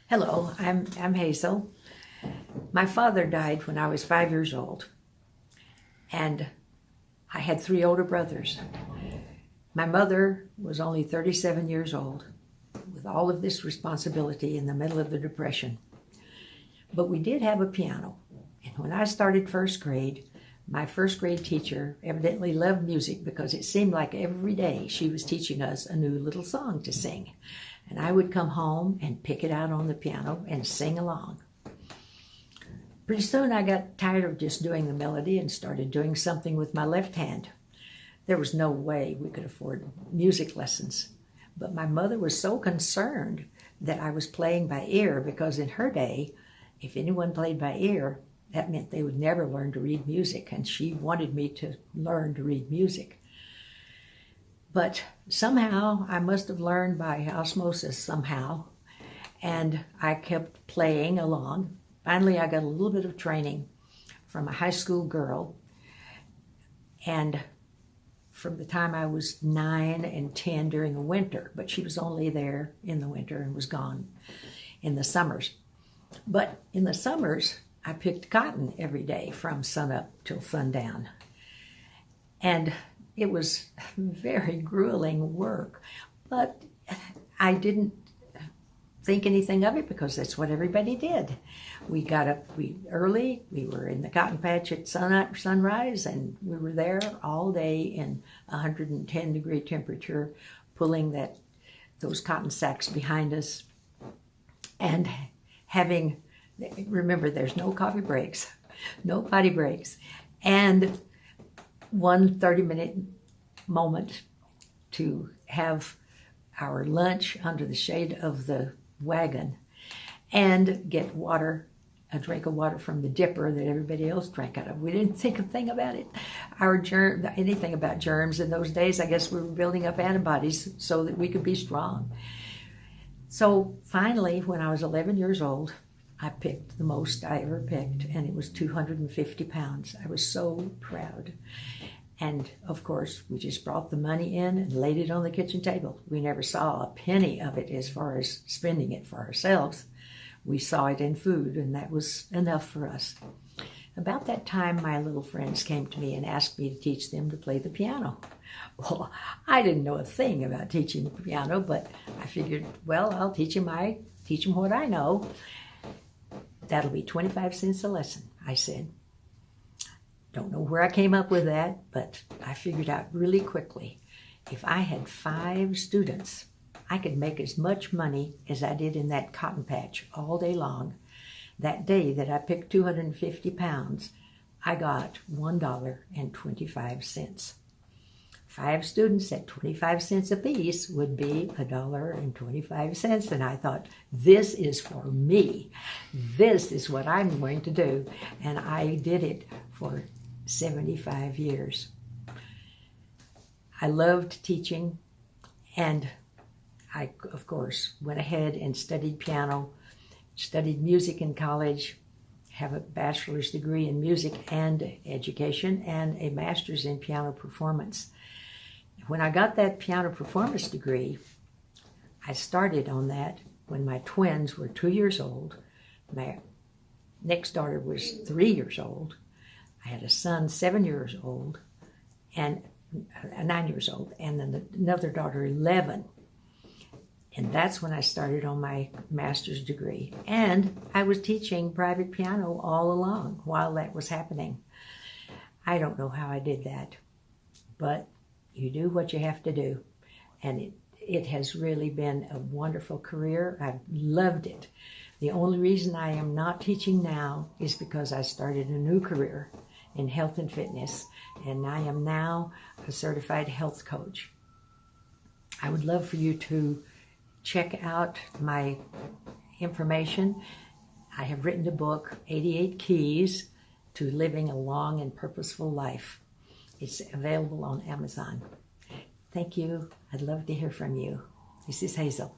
Hello, I'm Hazel. My father died when I was 5 years old, and I had three older brothers. My mother was only 37 years old, with all of this responsibility in the middle of the Depression. But we did have a piano, and when I started first grade, my first grade teacher evidently loved music because it seemed like every day she was teaching us a new little song to sing. And I would come home and pick it out on the piano and sing along. Pretty soon I got tired of just doing the melody and started doing something with my left hand. There was no way we could afford music lessons. But my mother was so concerned that I was playing by ear, because in her day, if anyone played by ear, that meant they would never learn to read music, and she wanted me to learn to read music. But somehow I must have learned by osmosis somehow, and I kept playing along. Finally, I got a little bit of training from a high school girl, and from the time I was 9 and 10 during the winter, but she was only there in the winter and was gone in the summers. But in the summers, I picked cotton every day from sunup till sundown. And it was very grueling work, but I didn't think anything of it because that's what everybody did. We got up early, we were in the cotton patch at sunrise, and we were there all day in 110-degree temperature, pulling those cotton sacks behind us, and remember, there's no coffee breaks, no potty breaks, and one 30-minute moment to have our lunch under the shade of the wagon and get water, a drink of water from the dipper that everybody else drank out of. We didn't think a thing about it. Anything about germs in those days. I guess we were building up antibodies so that we could be strong. So finally, when I was 11 years old, I picked the most I ever picked, and it was 250 pounds. I was so proud. And of course, we just brought the money in and laid it on the kitchen table. We never saw a penny of it as far as spending it for ourselves. We saw it in food, and that was enough for us. About that time, my little friends came to me and asked me to teach them to play the piano. Well, I didn't know a thing about teaching the piano, but I figured, well, I'll teach them what I know. That'll be 25 cents a lesson, I said. Don't know where I came up with that, but I figured out really quickly, if I had 5 students, I could make as much money as I did in that cotton patch all day long. That day that I picked 250 pounds, I got $1.25. 5 students at 25 cents apiece would be $1.25. And I thought, this is for me. This is what I'm going to do. And I did it for 75 years. I loved teaching, and I, of course, went ahead and studied piano, studied music in college, have a bachelor's degree in music and education, and a master's in piano performance. When I got that piano performance degree, I started on that when my twins were 2 years old. My next daughter was 3 years old. I had a son 7 years old, and 9 years old, and then another daughter 11. And that's when I started on my master's degree. And I was teaching private piano all along while that was happening. I don't know how I did that, but you do what you have to do. And it has really been a wonderful career. I've loved it. The only reason I am not teaching now is because I started a new career in health and fitness, and I am now a certified health coach. I would love for you to check out my information. I have written a book, 88 Keys to Living a Long and Purposeful Life. It's available on Amazon. Thank you. I'd love to hear from you. This is Hazel.